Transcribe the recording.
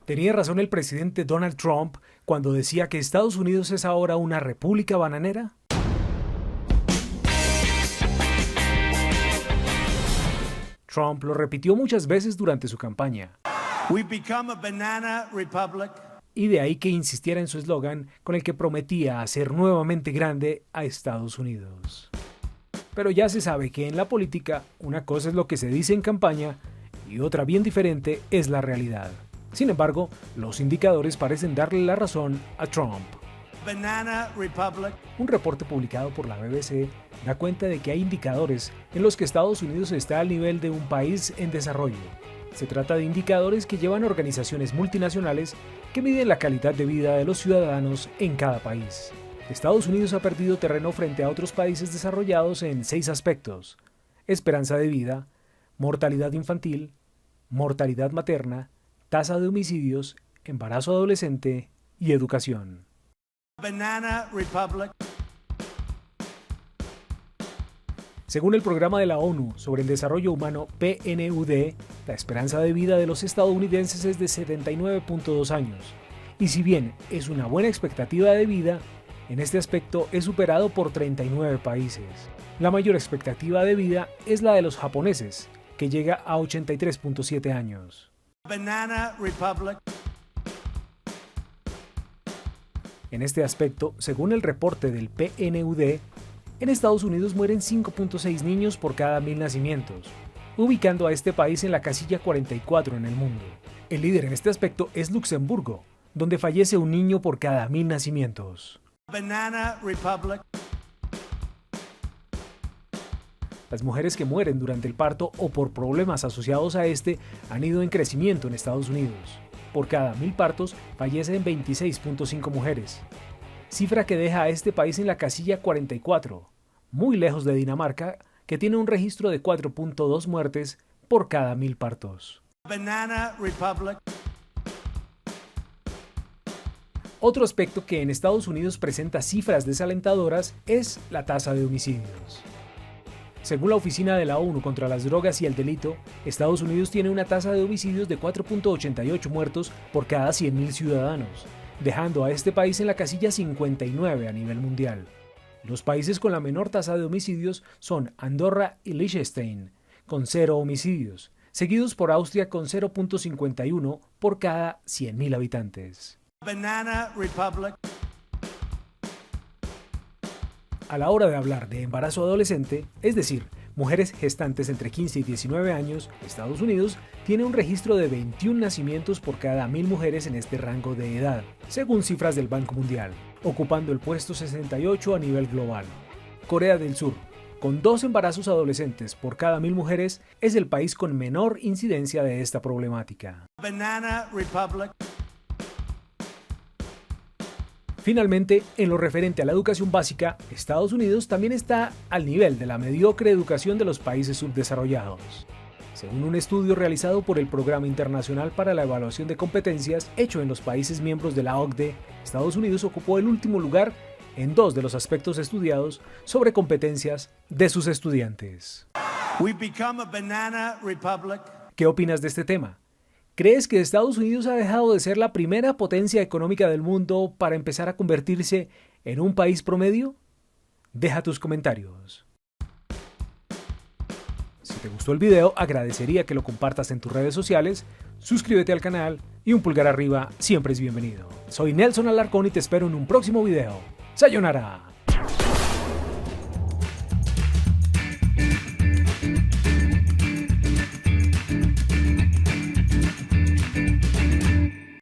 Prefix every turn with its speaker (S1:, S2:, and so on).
S1: ¿Tenía razón el presidente Donald Trump cuando decía que Estados Unidos es ahora una república bananera? Trump lo repitió muchas veces durante su campaña.
S2: We've become a banana republic.
S1: Y de ahí que insistiera en su eslogan con el que prometía hacer nuevamente grande a Estados Unidos. Pero ya se sabe que en la política una cosa es lo que se dice en campaña y otra bien diferente es la realidad. Sin embargo, los indicadores parecen darle la razón a Trump.
S2: Banana republic.
S1: Un reporte publicado por la BBC da cuenta de que hay indicadores en los que Estados Unidos está al nivel de un país en desarrollo. Se trata de indicadores que llevan organizaciones multinacionales que miden la calidad de vida de los ciudadanos en cada país. Estados Unidos ha perdido terreno frente a otros países desarrollados en 6 aspectos: esperanza de vida, mortalidad infantil, mortalidad materna, tasa de homicidios, embarazo adolescente y educación.
S2: Banana republic.
S1: Según el programa de la ONU sobre el desarrollo humano PNUD, la esperanza de vida de los estadounidenses es de 79.2 años. Y si bien es una buena expectativa de vida, en este aspecto es superado por 39 países. La mayor expectativa de vida es la de los japoneses, que llega a 83.7 años.
S2: Banana republic.
S1: En este aspecto, según el reporte del PNUD, en Estados Unidos mueren 5.6 niños por cada 1000 nacimientos, ubicando a este país en la casilla 44 en el mundo. El líder en este aspecto es Luxemburgo, donde fallece un niño por cada 1000 nacimientos.
S2: Banana republic.
S1: Las mujeres que mueren durante el parto o por problemas asociados a este han ido en crecimiento en Estados Unidos. Por cada 1000 partos fallecen 26.5 mujeres, cifra que deja a este país en la casilla 44, muy lejos de Dinamarca, que tiene un registro de 4.2 muertes por cada 1000 partos.
S2: Banana republic.
S1: Otro aspecto que en Estados Unidos presenta cifras desalentadoras es la tasa de homicidios. Según la Oficina de la ONU contra las Drogas y el Delito, Estados Unidos tiene una tasa de homicidios de 4.88 muertos por cada 100.000 ciudadanos, dejando a este país en la casilla 59 a nivel mundial. Los países con la menor tasa de homicidios son Andorra y Liechtenstein, con 0 homicidios, seguidos por Austria con 0.51 por cada 100.000 habitantes.
S2: Banana republic.
S1: A la hora de hablar de embarazo adolescente, es decir, mujeres gestantes entre 15 y 19 años, Estados Unidos tiene un registro de 21 nacimientos por cada 1000 mujeres en este rango de edad, según cifras del Banco Mundial, ocupando el puesto 68 a nivel global. Corea del Sur, con 2 embarazos adolescentes por cada 1000 mujeres, es el país con menor incidencia de esta problemática.
S2: Banana republic.
S1: Finalmente, en lo referente a la educación básica, Estados Unidos también está al nivel de la mediocre educación de los países subdesarrollados. Según un estudio realizado por el Programa Internacional para la Evaluación de Competencias, hecho en los países miembros de la OCDE, Estados Unidos ocupó el último lugar en 2 de los aspectos estudiados sobre competencias de sus estudiantes.
S2: We've become a banana republic.
S1: ¿Qué opinas de este tema? ¿Crees que Estados Unidos ha dejado de ser la primera potencia económica del mundo para empezar a convertirse en un país promedio? Deja tus comentarios. Si te gustó el video, agradecería que lo compartas en tus redes sociales, suscríbete al canal y un pulgar arriba siempre es bienvenido. Soy Nelson Alarcón y te espero en un próximo video. ¡Sayonara!